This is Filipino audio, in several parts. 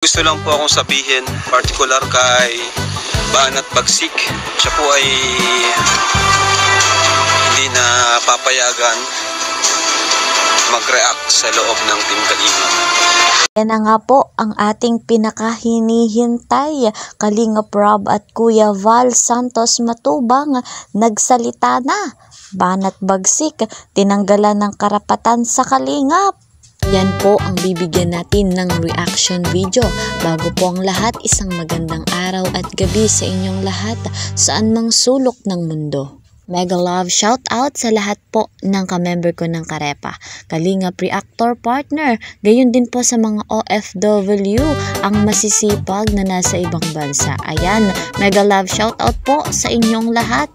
Gusto lang po akong sabihin, particular kay Banat Bagsik. Siya po ay hindi na papayagan mag-react sa loob ng Team Kalingap. Yan na nga po ang ating pinakahinihintay. Kalingap Rob at Kuya Val Santos Matubang nagsalita na. Banat Bagsik, tinanggalan ng karapatan sa Kalingap. Yan po ang bibigyan natin ng reaction video. Bago po ang lahat, isang magandang araw at gabi sa inyong lahat saan mang sulok ng mundo. Mega love shout out sa lahat po ng kamember ko ng Karepa, Kalingap Reactor Partner, gayon din po sa mga OFW, ang masisipag na nasa ibang bansa. Ayan, mega love shout out po sa inyong lahat.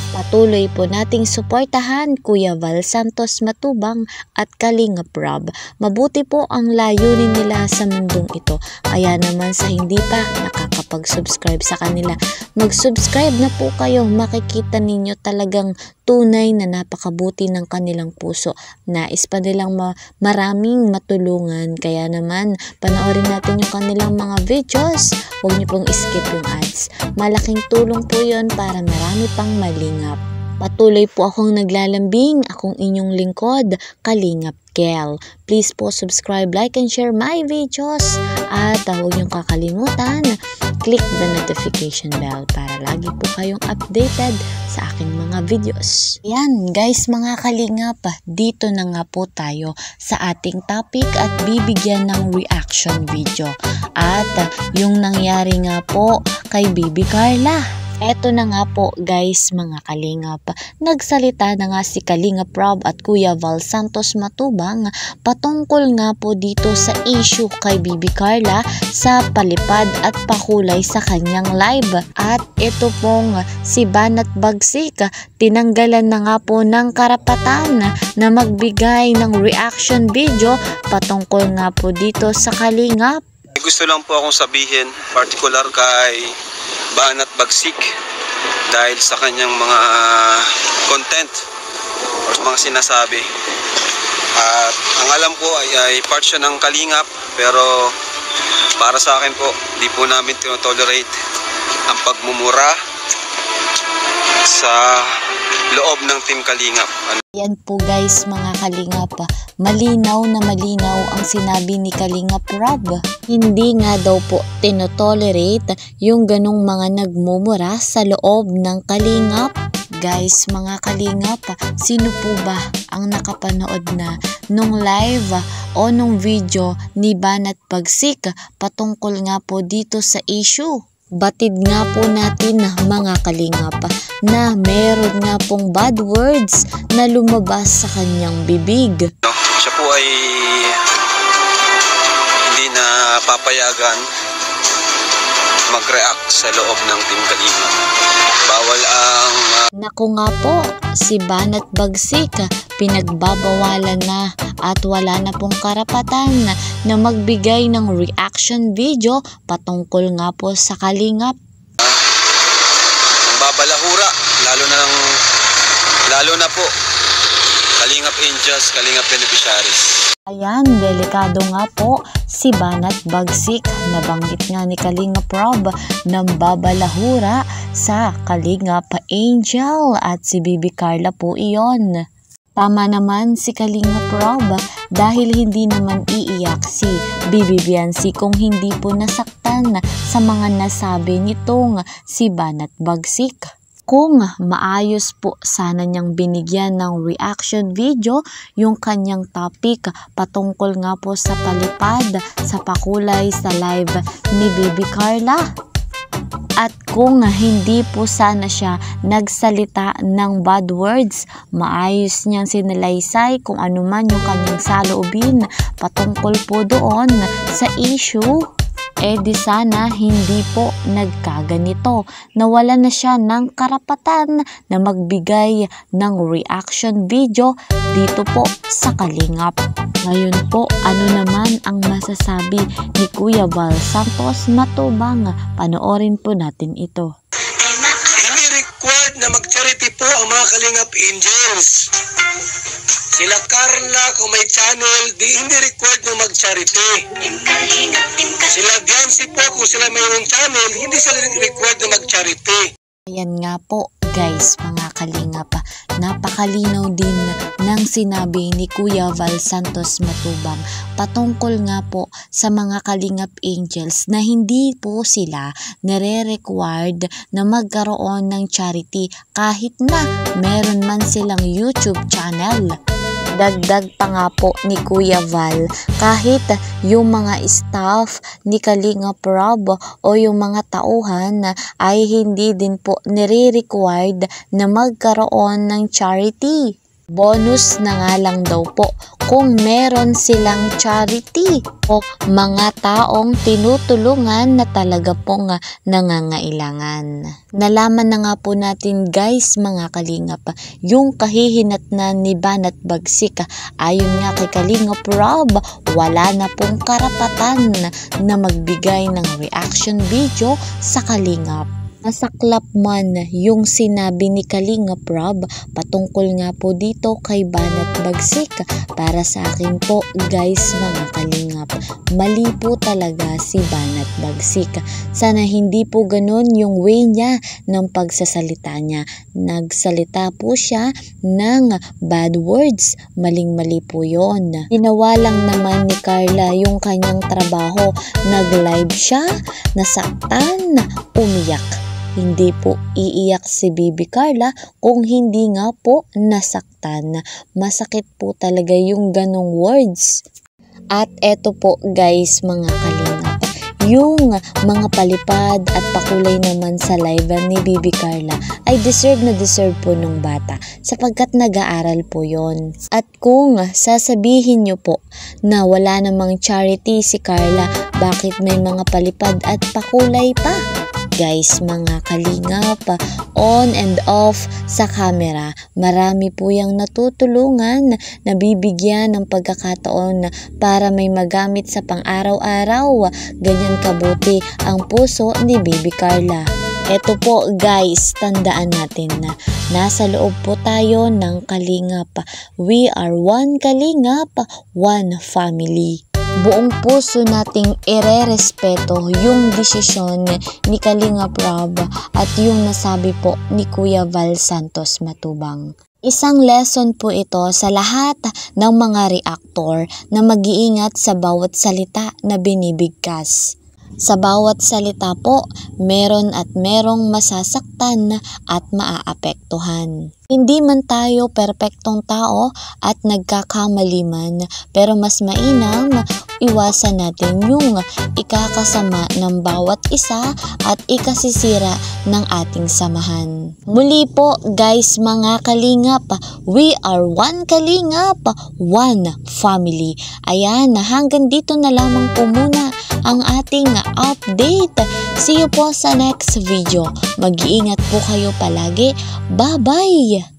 Patuloy po nating suportahan Kuya Val Santos Matubang at Kalingap Rob. Mabuti po ang layunin nila sa mundong ito. Kaya naman sa hindi pa nakakapag-subscribe sa kanila, mag-subscribe na po kayo. Makikita ninyo talagang tunay na napakabuti ng kanilang puso. Nais pa nilang maraming matulungan. Kaya naman panoorin natin yung kanilang mga videos. Huwag niyo pong skip yung ads. Malaking tulong po yun para marami pang malingap. Patuloy po akong naglalambing. Akong inyong lingkod, Kalingap Kel. Please po subscribe, like, and share my videos. At huwag niyong kakalimutan, click the notification bell para lagi po kayong updated sa aking mga videos. Yan guys mga Kalingap, dito na nga po tayo sa ating topic at bibigyan ng reaction video. At yung nangyari nga po kay Bibi Carla. Eto na nga po guys mga Kalingap, nagsalita na nga si Kalingap Rob at Kuya Val Santos Matubang patungkol nga po dito sa issue kay Bibi Carla sa palipad at pakulay sa kanyang live. At ito pong si Banat Bagsik, tinanggalan na nga po ng karapatan na magbigay ng reaction video patungkol nga po dito sa Kalingap. Gusto lang po akong sabihin, particular kay Banat Bagsik, dahil sa kanyang mga content or mga sinasabi. At ang alam ko ay part siya ng Kalingap, pero para sa akin po, di po namin tinotolerate ang pagmumura sa loob ng Team Kalingap. Yan po guys mga Kalingap, malinaw na malinaw ang sinabi ni Kalingap Rob. Hindi nga daw po tinotolerate yung ganong mga nagmumura sa loob ng Kalingap. Guys mga Kalingap, sino po ba ang nakapanood na nung live o nung video ni Banat Bagsik patungkol nga po dito sa issue? Batid nga po natin mga Kalingap na meron nga pong bad words na lumabas sa kanyang bibig. Siya po ay hindi na papayagan mag-react sa loob ng Team Kalingap. Bawal ang Naku nga po, si Banat Bagsik pinagbabawalan na at wala na pong karapatan na magbigay ng reaction video patungkol nga po sa Kalingap. Ang babalahura, lalo na po Kalingap Angels, Kalingap Beneficiaries. Ayan, delikado nga po si Banat Bagsik. Nabanggit nga ni Kalingap Rob ng babalahura sa Kalingap Angel at si Bibi Carla po iyon. Tama naman si Kalingap Rob dahil hindi naman iiyak si Bibi Biancy kung hindi po nasaktan sa mga nasabi nitong si Banat Bagsik. Kung maayos po sana niyang binigyan ng reaction video yung kanyang topic patungkol nga po sa palipad, sa pakulay sa live ni Bibi Carla. At kung hindi po sana siya nagsalita ng bad words, maayos niyang sinalaysay kung ano man yung kanyang saloobin patungkol po doon sa issue, di sana hindi po nagkaganito. Nawala na siya ng karapatan na magbigay ng reaction video dito po sa Kalingap. Ngayon po, ano naman ang masasabi ni Kuya Val Santos Matubang? Panoorin po natin ito. Hindi required na mag-charity po ang mga Kalingap Angels. Sila Carla, kung may channel, hindi required na mag-charity. Sila Biancy po, kung sila mayroong channel, hindi sila required na mag-charity. Ayan nga po guys mga kalingap, napakalinaw din ng sinabi ni Kuya Val Santos Matubang patungkol nga po sa mga Kalingap Angels na hindi po sila nare-required na magkaroon ng charity kahit na meron man silang YouTube channel. Dagdag pa nga po ni Kuya Val, kahit yung mga staff ni Kalingap Rob o yung mga tauhan ay hindi din po nire-required na magkaroon ng charity. Bonus na nga lang daw po kung meron silang charity o mga taong tinutulungan na talaga pong nangangailangan. Nalaman na nga po natin guys mga kalingap yung kahihinatnan ni Banat Bagsik. Ayon nga kay Kalingap Rob, wala na pong karapatan na magbigay ng reaction video sa Kalingap. Masaklap man yung sinabi ni Kalingap Rob patungkol nga po dito kay Banat Bagsik. Para sa akin po guys mga kalingap, mali po talaga si Banat Bagsik. Sana hindi po ganun yung way niya ng pagsasalita niya. Nagsalita po siya ng bad words. Maling-mali po yon. Ginawa lang naman ni Carla yung kanyang trabaho. Nag-live siya, nasaktan, umiyak. Hindi po iiyak si Bibi Carla kung hindi nga po nasaktan. Masakit po talaga yung ganong words. At eto po guys mga kalingap, yung mga palipad at pakulay naman sa live ni Bibi Carla ay deserve na deserve po ng bata sapagkat nag-aaral po yon. At kung sasabihin nyo po na wala namang charity si Carla, bakit may mga palipad at pakulay pa? Guys mga kalingap, on and off sa camera, marami po yung natutulungan, nabibigyan ng pagkakataon para may magamit sa pang-araw-araw. Ganyan kabuti ang puso ni Bibi Carla. Eto po guys, tandaan natin na nasa loob po tayo ng Kalingap. We are one Kalingap, one family. Buong puso nating irerespeto yung desisyon ni Kalingap Rob at yung nasabi po ni Kuya Val Santos Matubang. Isang lesson po ito sa lahat ng mga reactor na mag-iingat sa bawat salita na binibigkas. Sa bawat salita po, meron at merong masasaktan at maaapektuhan. Hindi man tayo perpektong tao at nagkakamali man, pero mas mainam iwasan natin yung ikakasama ng bawat isa at ikasisira ng ating samahan. Muli po guys mga kalingap, we are one Kalingap, one family. Ayan, hanggang dito na lamang po muna ang ating update. See you po sa next video. Mag-iingat po kayo palagi. Bye-bye!